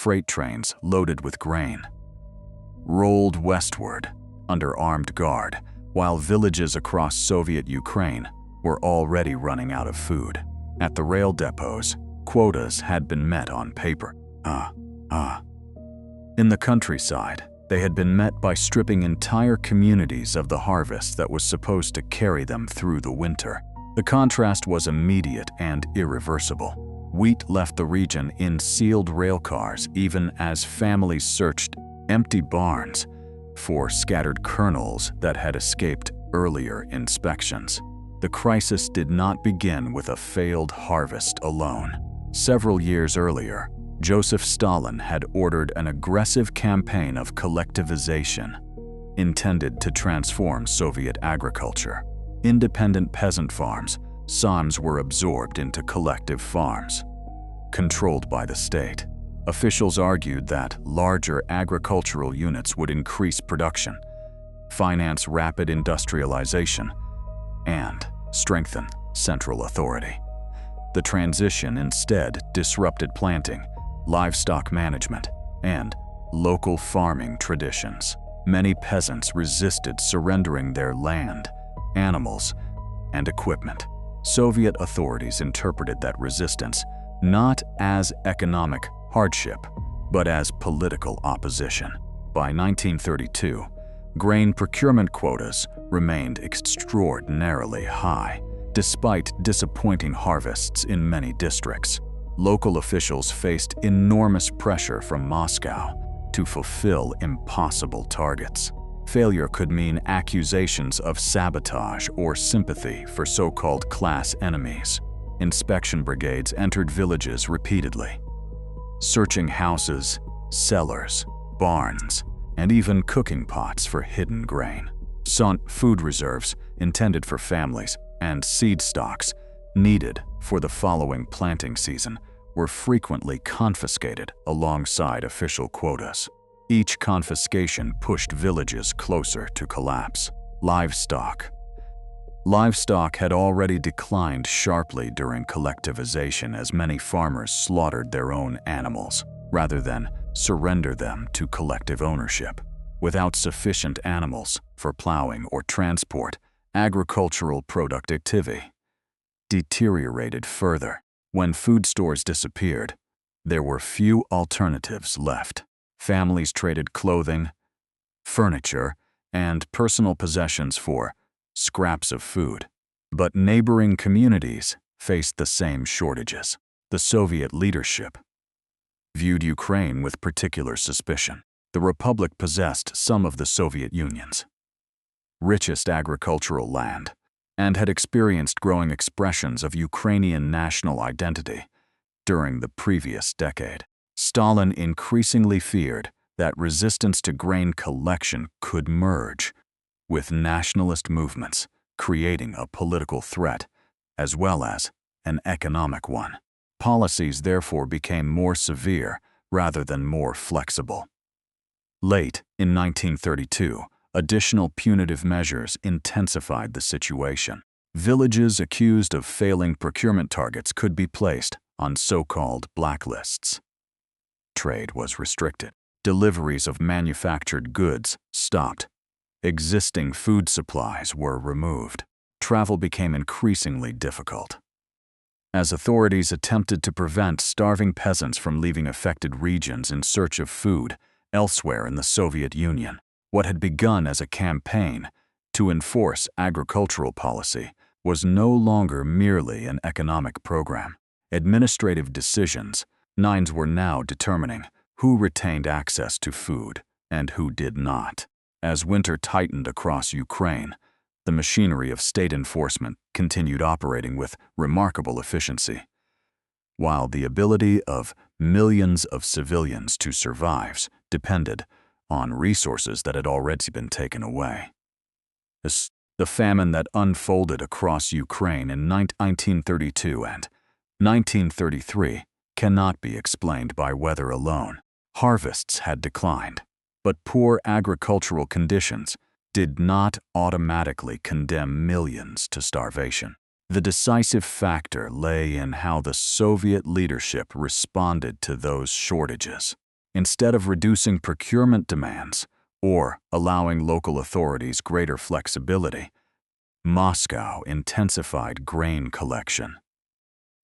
freight trains loaded with grain rolled westward under armed guard, while villages across Soviet Ukraine were already running out of food. At the rail depots, quotas had been met on paper. In the countryside, they had been met by stripping entire communities of the harvest that was supposed to carry them through the winter. The contrast was immediate and irreversible. Wheat left the region in sealed rail cars even as families searched empty barns for scattered kernels that had escaped earlier inspections. The crisis did not begin with a failed harvest alone. Several years earlier, Joseph Stalin had ordered an aggressive campaign of collectivization intended to transform Soviet agriculture. Independent peasant farms, SAMs, were absorbed into collective farms, controlled by the state. Officials argued that larger agricultural units would increase production, finance rapid industrialization, and strengthen central authority. The transition instead disrupted planting, livestock management, and local farming traditions. Many peasants resisted surrendering their land, animals, and equipment. Soviet authorities interpreted that resistance not as economic hardship, but as political opposition. By 1932, grain procurement quotas remained extraordinarily high, despite disappointing harvests in many districts. Local officials faced enormous pressure from Moscow to fulfill impossible targets. Failure could mean accusations of sabotage or sympathy for so-called class enemies. Inspection brigades entered villages repeatedly, searching houses, cellars, barns, and even cooking pots for hidden grain. Food reserves intended for families and seed stocks needed for the following planting season were frequently confiscated alongside official quotas. Each confiscation pushed villages closer to collapse. Livestock had already declined sharply during collectivization, as many farmers slaughtered their own animals rather than surrender them to collective ownership. Without sufficient animals for plowing or transport, agricultural productivity deteriorated further. When food stores disappeared, there were few alternatives left. Families traded clothing, furniture, and personal possessions for scraps of food. But neighboring communities faced the same shortages. The Soviet leadership viewed Ukraine with particular suspicion. The Republic possessed some of the Soviet Union's richest agricultural land and had experienced growing expressions of Ukrainian national identity during the previous decade. Stalin increasingly feared that resistance to grain collection could merge with nationalist movements, creating a political threat as well as an economic one. Policies therefore became more severe rather than more flexible. Late in 1932, additional punitive measures intensified the situation. Villages accused of failing procurement targets could be placed on so-called blacklists. Trade was restricted. Deliveries of manufactured goods stopped. Existing food supplies were removed. Travel became increasingly difficult. As authorities attempted to prevent starving peasants from leaving affected regions in search of food elsewhere in the Soviet Union, what had begun as a campaign to enforce agricultural policy was no longer merely an economic program. Administrative decisions were now determining who retained access to food and who did not. As winter tightened across Ukraine, the machinery of state enforcement continued operating with remarkable efficiency, while the ability of millions of civilians to survive depended on resources that had already been taken away. The famine that unfolded across Ukraine in 1932 and 1933 cannot be explained by weather alone. Harvests had declined, but poor agricultural conditions did not automatically condemn millions to starvation. The decisive factor lay in how the Soviet leadership responded to those shortages. Instead of reducing procurement demands or allowing local authorities greater flexibility, Moscow intensified grain collection,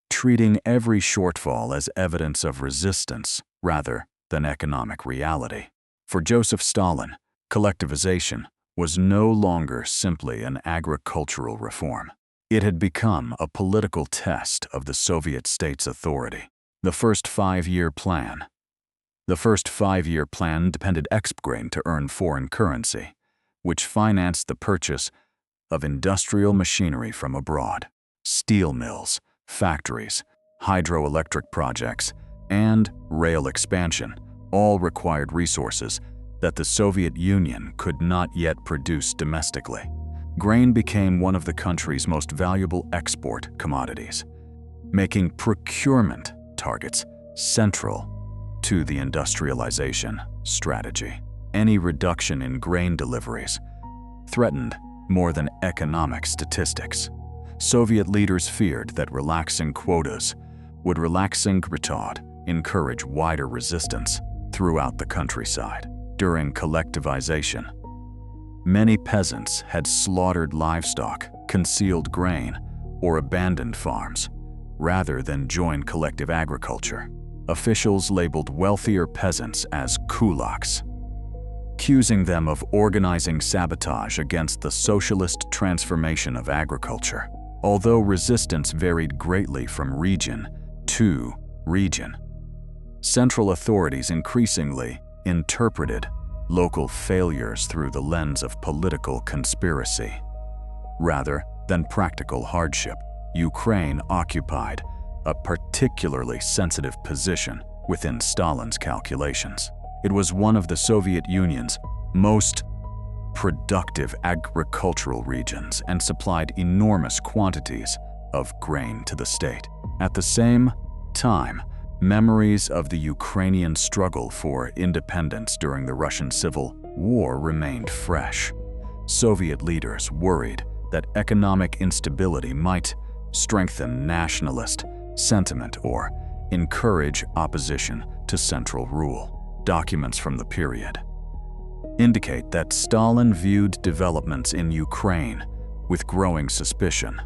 treating every shortfall as evidence of resistance rather than economic reality. For Joseph Stalin, collectivization was no longer simply an agricultural reform. It had become a political test of the Soviet state's authority. The first five-year plan depended grain to earn foreign currency, which financed the purchase of industrial machinery from abroad. Steel mills, factories, hydroelectric projects, and rail expansion all required resources that the Soviet Union could not yet produce domestically. Grain became one of the country's most valuable export commodities, making procurement targets central to the industrialization strategy. Any reduction in grain deliveries threatened more than economic statistics. Soviet leaders feared that relaxing quotas would encourage wider resistance throughout the countryside. During collectivization, many peasants had slaughtered livestock, concealed grain, or abandoned farms, rather than join collective agriculture. Officials labeled wealthier peasants as kulaks, accusing them of organizing sabotage against the socialist transformation of agriculture. Although resistance varied greatly from region to region, central authorities increasingly interpreted local failures through the lens of political conspiracy rather than practical hardship. Ukraine occupied a particularly sensitive position within Stalin's calculations. It was one of the Soviet Union's most productive agricultural regions and supplied enormous quantities of grain to the state. At the same time, memories of the Ukrainian struggle for independence during the Russian Civil War remained fresh. Soviet leaders worried that economic instability might strengthen nationalist sentiment or encourage opposition to central rule. Documents from the period indicate that Stalin viewed developments in Ukraine with growing suspicion,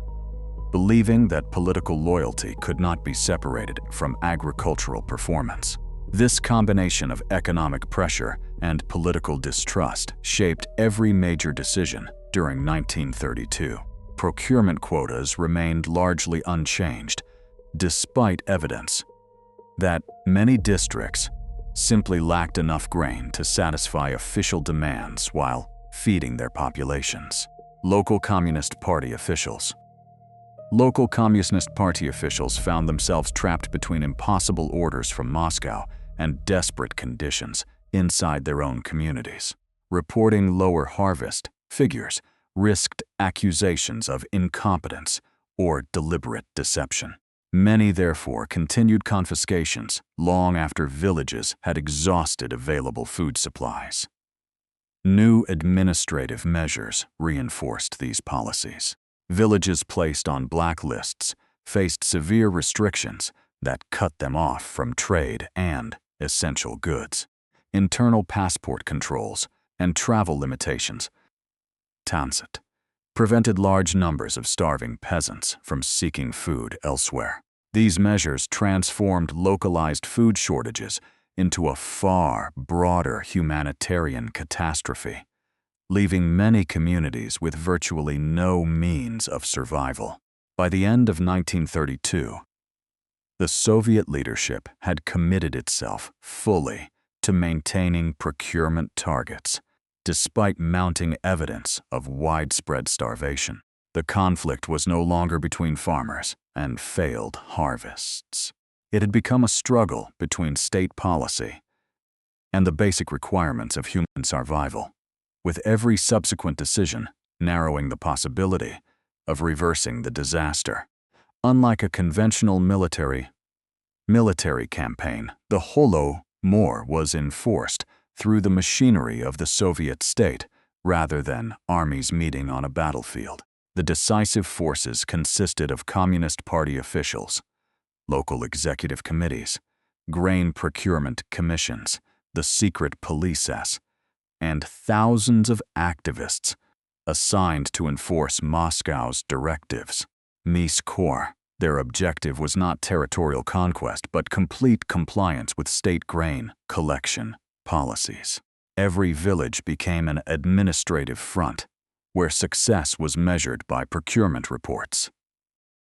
believing that political loyalty could not be separated from agricultural performance. This combination of economic pressure and political distrust shaped every major decision during 1932. Procurement quotas remained largely unchanged, despite evidence that many districts simply lacked enough grain to satisfy official demands while feeding their populations. Local Communist Party officials found themselves trapped between impossible orders from Moscow and desperate conditions inside their own communities. Reporting lower harvest figures risked accusations of incompetence or deliberate deception. Many, therefore, continued confiscations long after villages had exhausted available food supplies. New administrative measures reinforced these policies. Villages placed on blacklists faced severe restrictions that cut them off from trade and essential goods. Internal passport controls and travel limitations prevented large numbers of starving peasants from seeking food elsewhere. These measures transformed localized food shortages into a far broader humanitarian catastrophe, leaving many communities with virtually no means of survival. By the end of 1932, the Soviet leadership had committed itself fully to maintaining procurement targets, despite mounting evidence of widespread starvation. The conflict was no longer between farmers and failed harvests. It had become a struggle between state policy and the basic requirements of human survival, with every subsequent decision narrowing the possibility of reversing the disaster. Unlike a conventional military campaign, the Holodomor was enforced through the machinery of the Soviet state rather than armies meeting on a battlefield. The decisive forces consisted of Communist Party officials, local executive committees, grain procurement commissions, the secret police, and thousands of activists assigned to enforce Moscow's directives. Mise Corps. Their objective was not territorial conquest, but complete compliance with state grain collection policies. Every village became an administrative front, where success was measured by procurement reports.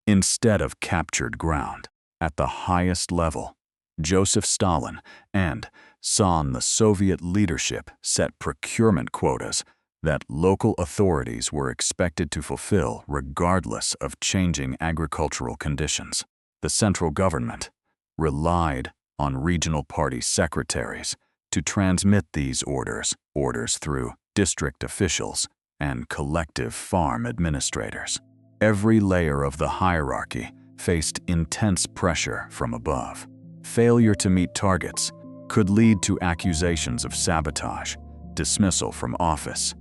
Instead of captured ground, at the highest level, Joseph Stalin and the Soviet leadership set procurement quotas that local authorities were expected to fulfill regardless of changing agricultural conditions. The central government relied on regional party secretaries to transmit these orders through district officials and collective farm administrators. Every layer of the hierarchy faced intense pressure from above. Failure to meet targets could lead to accusations of sabotage, dismissal from office,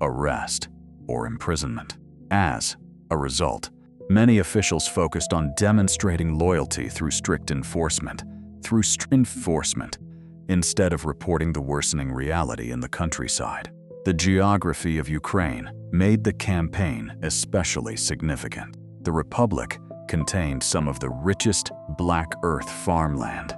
arrest, or imprisonment. As a result, many officials focused on demonstrating loyalty through strict enforcement, instead of reporting the worsening reality in the countryside. The geography of Ukraine made the campaign especially significant. The Republic contained some of the richest black earth farmland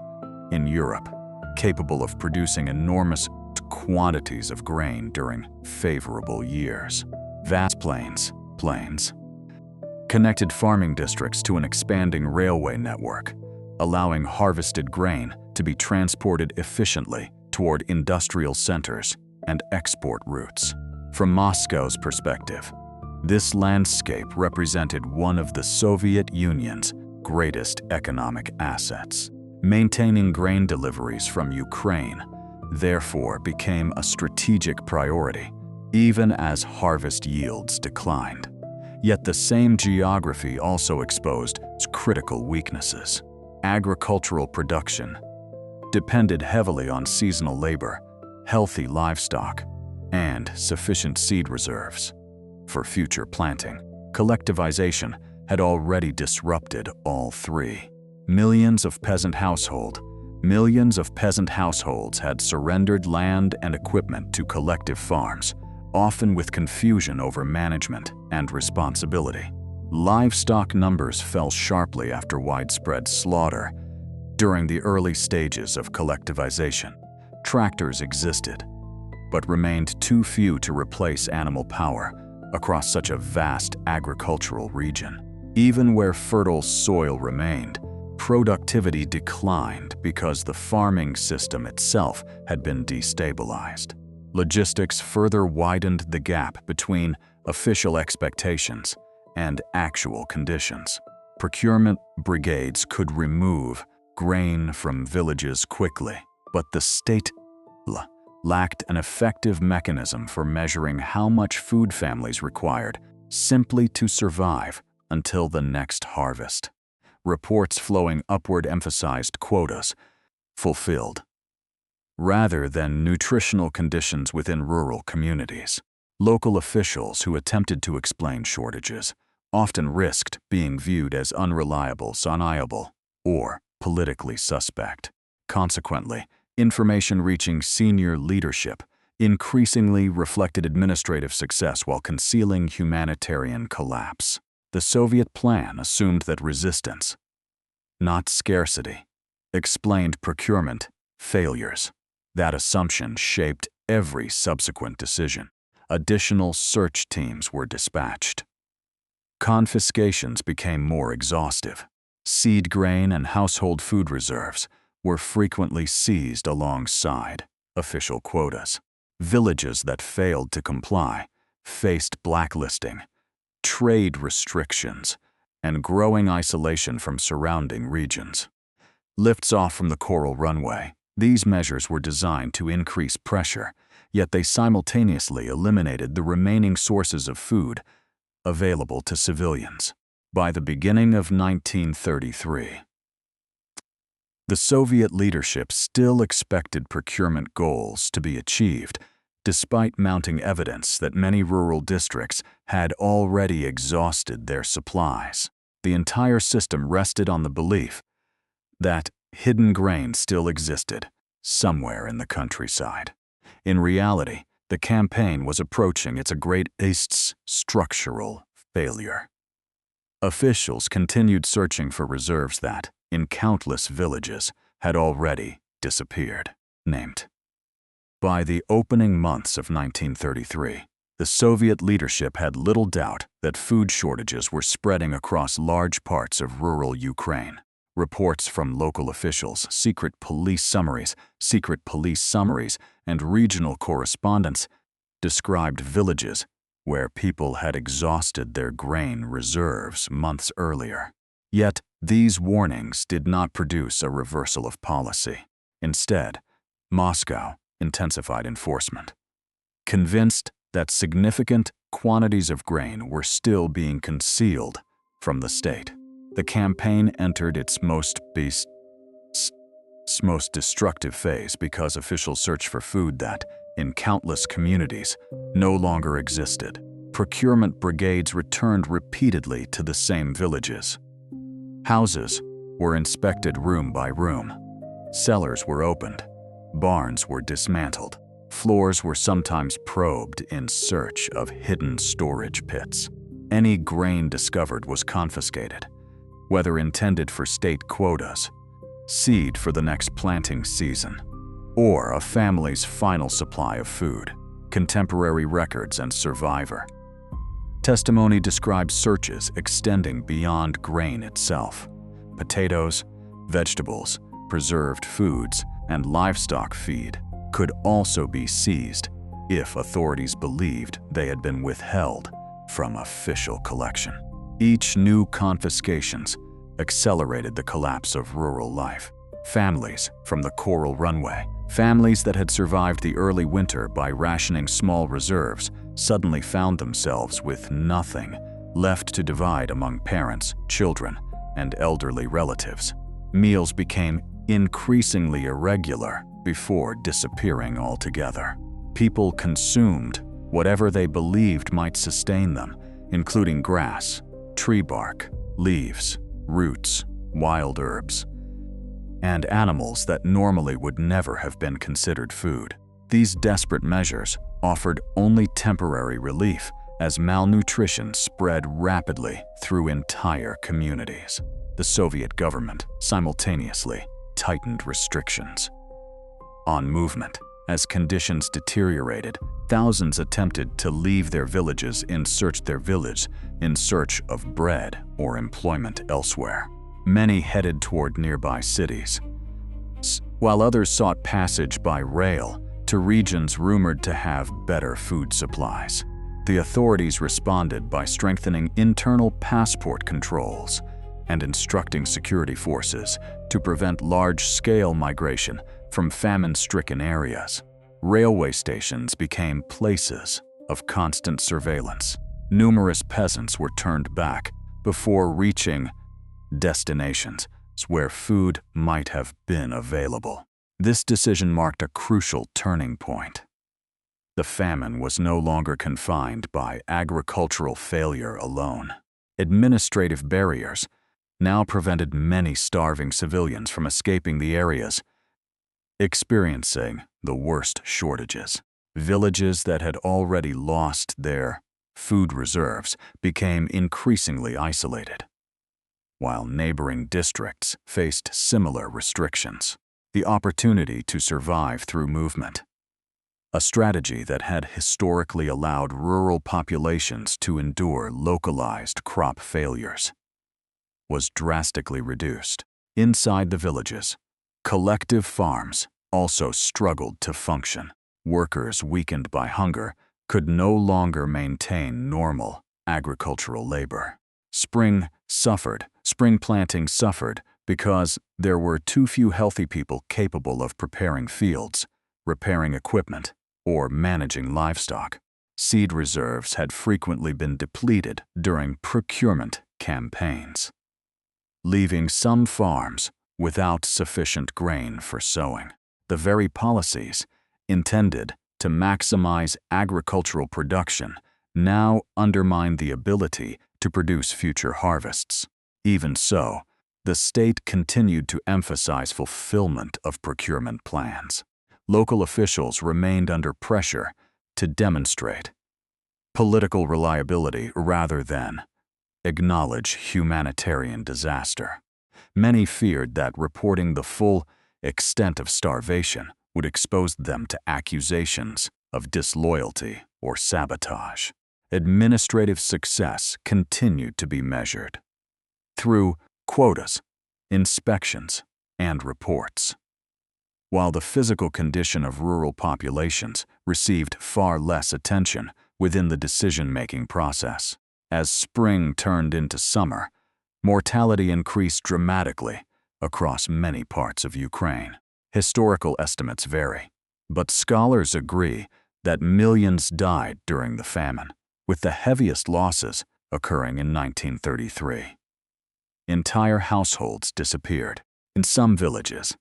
in Europe, capable of producing enormous quantities of grain during favorable years. Vast plains connected farming districts to an expanding railway network, allowing harvested grain to be transported efficiently toward industrial centers and export routes. From Moscow's perspective, this landscape represented one of the Soviet Union's greatest economic assets. Maintaining grain deliveries from Ukraine therefore became a strategic priority, even as harvest yields declined. Yet the same geography also exposed critical weaknesses. Agricultural production depended heavily on seasonal labor, healthy livestock, and sufficient seed reserves for future planting. Collectivization had already disrupted all three. Millions of peasant households had surrendered land and equipment to collective farms, often with confusion over management and responsibility. Livestock numbers fell sharply after widespread slaughter. During the early stages of collectivization, tractors existed, but remained too few to replace animal power across such a vast agricultural region. Even where fertile soil remained, productivity declined because the farming system itself had been destabilized. Logistics further widened the gap between official expectations and actual conditions. Procurement brigades could remove grain from villages quickly, but the state lacked an effective mechanism for measuring how much food families required simply to survive until the next harvest. Reports flowing upward emphasized quotas fulfilled, rather than nutritional conditions within rural communities. Local officials who attempted to explain shortages often risked being viewed as unreliable, or politically suspect. Consequently, information reaching senior leadership increasingly reflected administrative success while concealing humanitarian collapse. The Soviet plan assumed that resistance, not scarcity, explained procurement failures. That assumption shaped every subsequent decision. Additional search teams were dispatched. Confiscations became more exhaustive. Seed grain and household food reserves were frequently seized alongside official quotas. Villages that failed to comply faced blacklisting, trade restrictions, and growing isolation from surrounding regions. Lifts off from the Coral Runway. These measures were designed to increase pressure, yet they simultaneously eliminated the remaining sources of food available to civilians. By the beginning of 1933, the Soviet leadership still expected procurement goals to be achieved, despite mounting evidence that many rural districts had already exhausted their supplies. The entire system rested on the belief that hidden grain still existed, somewhere in the countryside. In reality, the campaign was approaching its greatest structural failure. Officials continued searching for reserves that, in countless villages, had already disappeared. Named. By the opening months of 1933, the Soviet leadership had little doubt that food shortages were spreading across large parts of rural Ukraine. Reports from local officials, secret police summaries, and regional correspondents described villages where people had exhausted their grain reserves months earlier. Yet, these warnings did not produce a reversal of policy. Instead, Moscow intensified enforcement. Convinced that significant quantities of grain were still being concealed from the state, the campaign entered its most destructive phase because officials searched for food that, in countless communities, no longer existed. Procurement brigades returned repeatedly to the same villages. Houses were inspected room by room. Cellars were opened. Barns were dismantled. Floors were sometimes probed in search of hidden storage pits. Any grain discovered was confiscated, whether intended for state quotas, seed for the next planting season, or a family's final supply of food. Contemporary records and survivor testimony describes searches extending beyond grain itself. Potatoes, vegetables, preserved foods, and livestock feed could also be seized if authorities believed they had been withheld from official collection. Each new confiscations accelerated the collapse of rural life. Families from the Coral Runway, families that had survived the early winter by rationing small reserves, suddenly found themselves with nothing left to divide among parents, children, and elderly relatives. Meals became increasingly irregular before disappearing altogether. People consumed whatever they believed might sustain them, including grass, tree bark, leaves, roots, wild herbs, and animals that normally would never have been considered food. These desperate measures offered only temporary relief as malnutrition spread rapidly through entire communities. The Soviet government simultaneously tightened restrictions on movement. As conditions deteriorated, thousands attempted to leave their villages in search of bread or employment elsewhere. Many headed toward nearby cities, while others sought passage by rail to regions rumored to have better food supplies. The authorities responded by strengthening internal passport controls and instructing security forces to prevent large-scale migration from famine-stricken areas. Railway stations became places of constant surveillance. Numerous peasants were turned back before reaching destinations where food might have been available. This decision marked a crucial turning point. The famine was no longer confined by agricultural failure alone. Administrative barriers now prevented many starving civilians from escaping the areas experiencing the worst shortages. Villages that had already lost their food reserves became increasingly isolated, while neighboring districts faced similar restrictions. The opportunity to survive through movement, a strategy that had historically allowed rural populations to endure localized crop failures, was drastically reduced. Inside the villages, collective farms also struggled to function. Workers weakened by hunger could no longer maintain normal agricultural labor. Spring planting suffered because there were too few healthy people capable of preparing fields, repairing equipment, or managing livestock. Seed reserves had frequently been depleted during procurement campaigns, leaving some farms without sufficient grain for sowing. The very policies intended to maximize agricultural production now undermined the ability to produce future harvests. Even so, the state continued to emphasize fulfillment of procurement plans. Local officials remained under pressure to demonstrate political reliability rather than acknowledge humanitarian disaster. Many feared that reporting the full extent of starvation would expose them to accusations of disloyalty or sabotage. Administrative success continued to be measured through quotas, inspections, and reports, while the physical condition of rural populations received far less attention within the decision-making process. As spring turned into summer, mortality increased dramatically across many parts of Ukraine. Historical estimates vary, but scholars agree that millions died during the famine, with the heaviest losses occurring in 1933. Entire households disappeared. In some villages,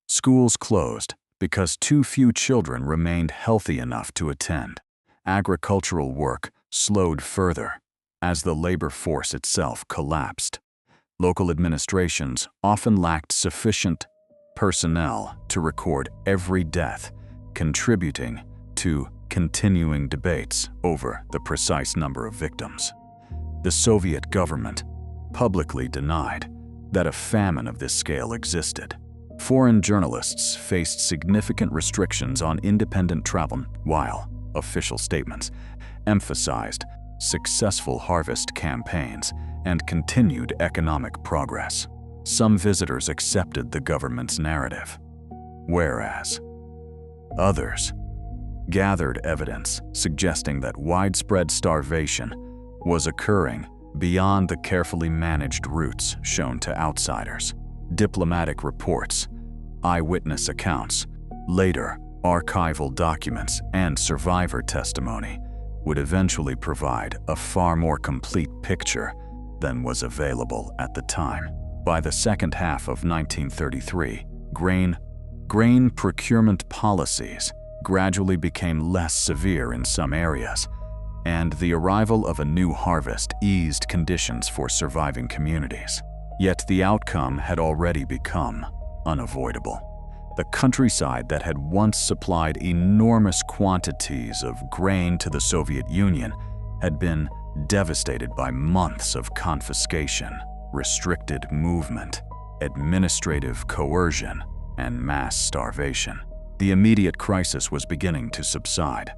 schools closed because too few children remained healthy enough to attend. Agricultural work slowed further as the labor force itself collapsed. Local administrations often lacked sufficient personnel to record every death, contributing to continuing debates over the precise number of victims. The Soviet government publicly denied that a famine of this scale existed. Foreign journalists faced significant restrictions on independent travel, while official statements emphasized successful harvest campaigns and continued economic progress. Some visitors accepted the government's narrative, whereas others gathered evidence suggesting that widespread starvation was occurring beyond the carefully managed routes shown to outsiders. Diplomatic reports, eyewitness accounts, later archival documents, and survivor testimony would eventually provide a far more complete picture than was available at the time. By the second half of 1933, grain procurement policies gradually became less severe in some areas, and the arrival of a new harvest eased conditions for surviving communities. Yet the outcome had already become unavoidable. The countryside that had once supplied enormous quantities of grain to the Soviet Union had been devastated by months of confiscation, restricted movement, administrative coercion, and mass starvation. The immediate crisis was beginning to subside.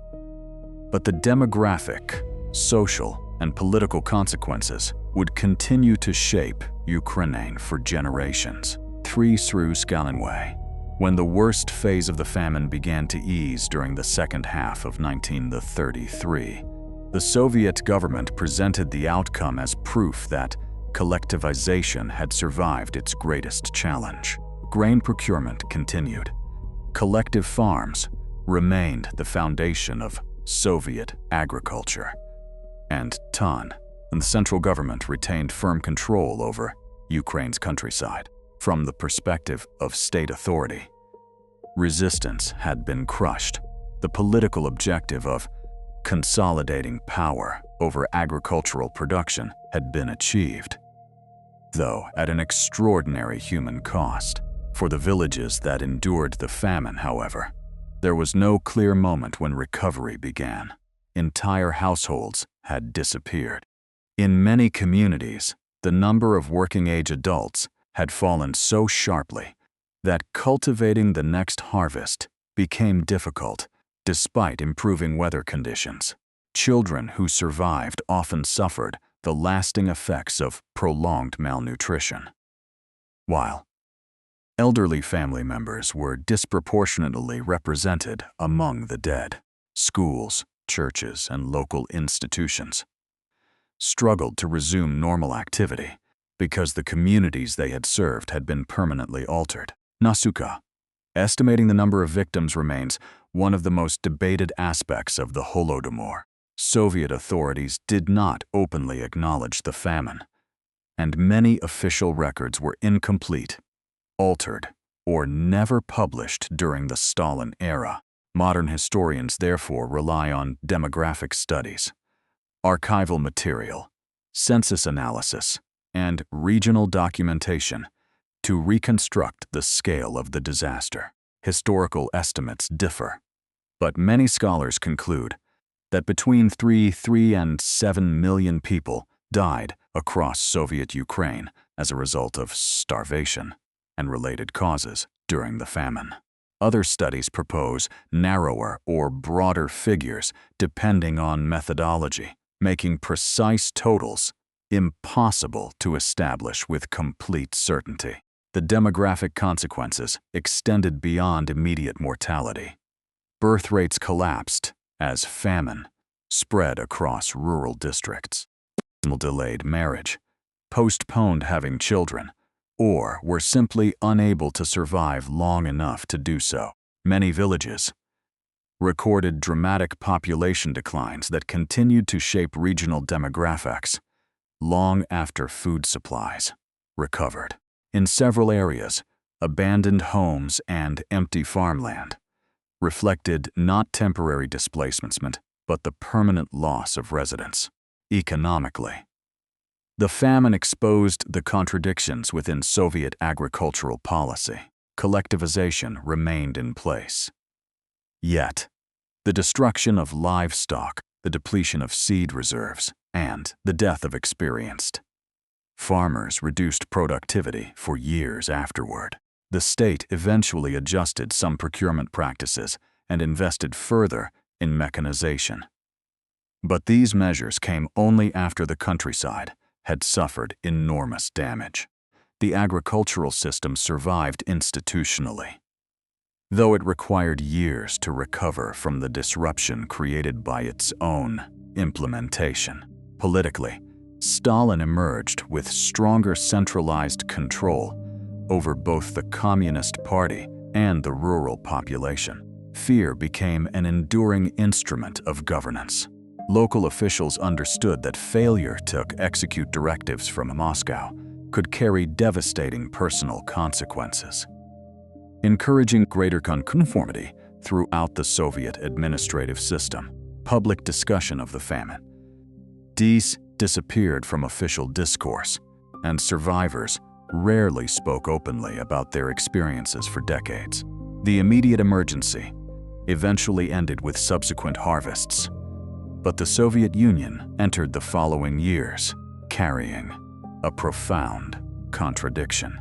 But the demographic, social, and political consequences would continue to shape Ukraine for generations. Through STALIN'S, when the worst phase of the famine began to ease during the second half of 1933, the Soviet government presented the outcome as proof that collectivization had survived its greatest challenge. Grain procurement continued. Collective farms remained the foundation of Soviet agriculture, and the central government retained firm control over Ukraine's countryside. From the perspective of state authority, resistance had been crushed. The political objective of consolidating power over agricultural production had been achieved, though at an extraordinary human cost. For the villages that endured the famine, however, there was no clear moment when recovery began. Entire households had disappeared. In many communities, the number of working-age adults had fallen so sharply that cultivating the next harvest became difficult despite improving weather conditions. Children who survived often suffered the lasting effects of prolonged malnutrition, while elderly family members were disproportionately represented among the dead. Schools, churches, and local institutions struggled to resume normal activity because the communities they had served had been permanently altered. Nasuka, estimating the number of victims remains one of the most debated aspects of the Holodomor. Soviet authorities did not openly acknowledge the famine, and many official records were incomplete, altered, or never published during the Stalin era. Modern historians therefore rely on demographic studies, archival material, census analysis, and regional documentation to reconstruct the scale of the disaster. Historical estimates differ, but many scholars conclude that between 3 and 7 million people died across Soviet Ukraine as a result of starvation and related causes during the famine. Other studies propose narrower or broader figures depending on methodology, making precise totals impossible to establish with complete certainty. The demographic consequences extended beyond immediate mortality. Birth rates collapsed as famine spread across rural districts. People delayed marriage, postponed having children, or were simply unable to survive long enough to do so. Many villages recorded dramatic population declines that continued to shape regional demographics long after food supplies recovered. In several areas, abandoned homes and empty farmland reflected not temporary displacement, but the permanent loss of residents. Economically, the famine exposed the contradictions within Soviet agricultural policy. Collectivization remained in place. Yet, the destruction of livestock, the depletion of seed reserves, and the death of experienced farmers reduced productivity for years afterward. The state eventually adjusted some procurement practices and invested further in mechanization. But these measures came only after the countryside had suffered enormous damage. The agricultural system survived institutionally, though it required years to recover from the disruption created by its own implementation. Politically, Stalin emerged with stronger centralized control over both the Communist Party and the rural population. Fear became an enduring instrument of governance. Local officials understood that failure to execute directives from Moscow could carry devastating personal consequences. Encouraging greater conformity throughout the Soviet administrative system, public discussion of the famine disappeared from official discourse, and survivors rarely spoke openly about their experiences for decades. The immediate emergency eventually ended with subsequent harvests, but the Soviet Union entered the following years carrying a profound contradiction.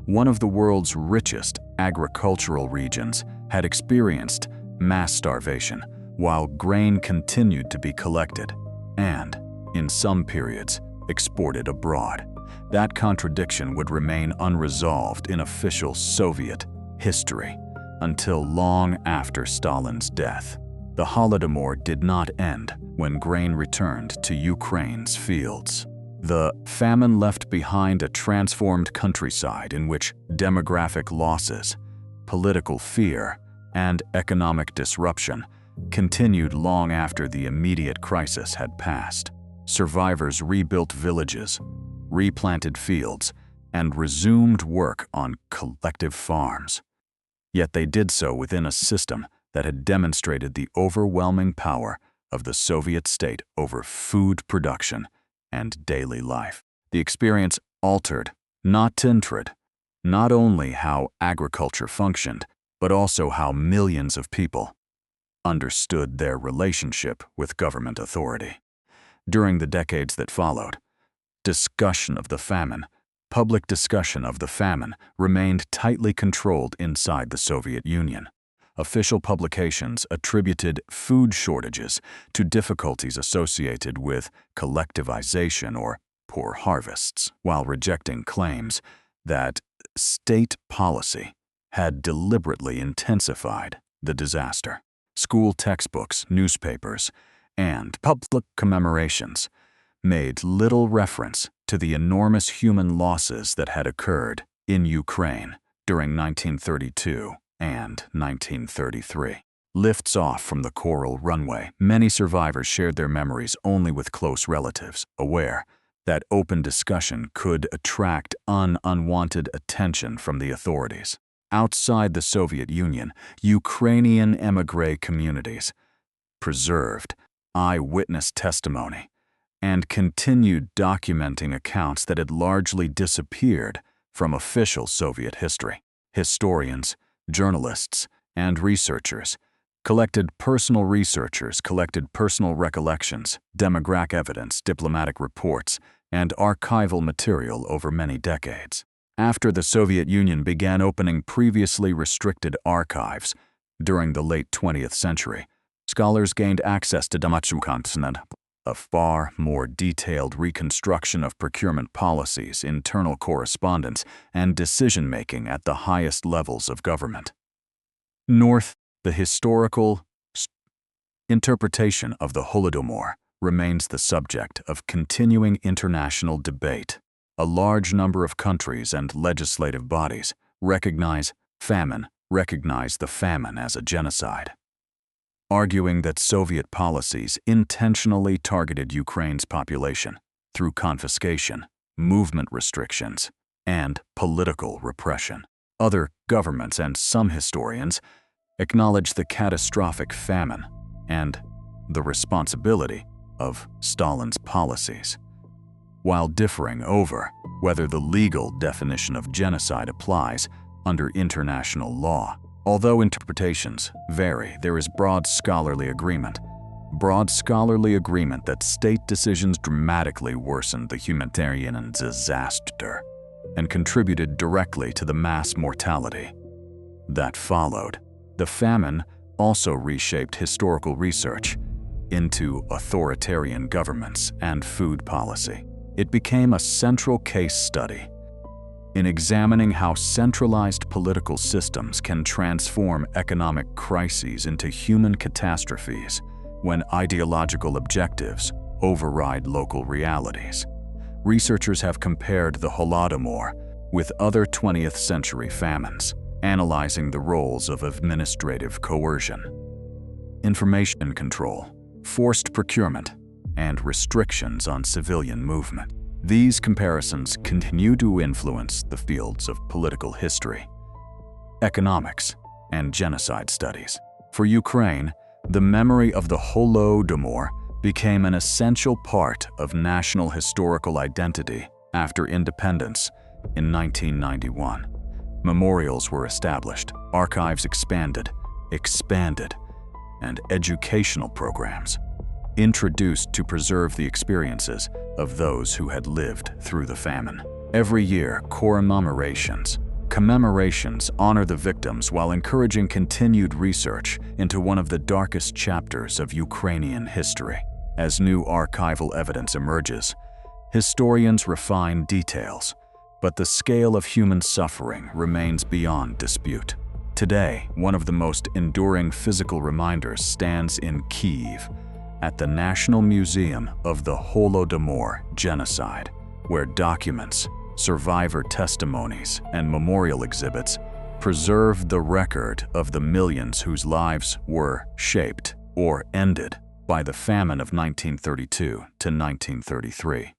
One of the world's richest agricultural regions had experienced mass starvation while grain continued to be collected and, in some periods, exported abroad. That contradiction would remain unresolved in official Soviet history until long after Stalin's death. The Holodomor did not end when grain returned to Ukraine's fields. The famine left behind a transformed countryside in which demographic losses, political fear, and economic disruption continued long after the immediate crisis had passed. Survivors rebuilt villages, replanted fields, and resumed work on collective farms. Yet they did so within a system that had demonstrated the overwhelming power of the Soviet state over food production and daily life. The experience altered, not only how agriculture functioned, but also how millions of people understood their relationship with government authority. During the decades that followed, public discussion of the famine remained tightly controlled inside the Soviet Union. Official publications attributed food shortages to difficulties associated with collectivization or poor harvests, while rejecting claims that state policy had deliberately intensified the disaster. School textbooks, newspapers, and public commemorations made little reference to the enormous human losses that had occurred in Ukraine during 1932 and 1933. Lifts off from the coral runway, many survivors shared their memories only with close relatives, aware that open discussion could attract unwanted attention from the authorities. Outside the Soviet Union, Ukrainian émigré communities preserved eyewitness testimony and continued documenting accounts that had largely disappeared from official Soviet history. Historians, journalists, and researchers collected personal recollections, demographic evidence, diplomatic reports, and archival material over many decades. After the Soviet Union began opening previously restricted archives during the late 20th century, scholars gained access to documentation, a far more detailed reconstruction of procurement policies, internal correspondence, and decision-making at the highest levels of government. North, the historical interpretation of the Holodomor remains the subject of continuing international debate. A large number of countries and legislative bodies recognize the famine as a genocide, arguing that Soviet policies intentionally targeted Ukraine's population through confiscation, movement restrictions, and political repression. Other governments and some historians acknowledge the catastrophic famine and the responsibility of Stalin's policies, while differing over whether the legal definition of genocide applies under international law. Although interpretations vary, there is broad scholarly agreement that state decisions dramatically worsened the humanitarian disaster and contributed directly to the mass mortality that followed. The famine also reshaped historical research into authoritarian governments and food policy. It became a central case study in examining how centralized political systems can transform economic crises into human catastrophes when ideological objectives override local realities. Researchers have compared the Holodomor with other 20th century famines, analyzing the roles of administrative coercion, information control, forced procurement, and restrictions on civilian movement. These comparisons continue to influence the fields of political history, economics, and genocide studies. For Ukraine, the memory of the Holodomor became an essential part of national historical identity after independence in 1991. Memorials were established, archives expanded, and educational programs introduced to preserve the experiences of those who had lived through the famine. Every year, commemorations honor the victims while encouraging continued research into one of the darkest chapters of Ukrainian history. As new archival evidence emerges, historians refine details, but the scale of human suffering remains beyond dispute. Today, one of the most enduring physical reminders stands in Kyiv, at the National Museum of the Holodomor Genocide, where documents, survivor testimonies, and memorial exhibits preserve the record of the millions whose lives were shaped or ended by the famine of 1932 to 1933.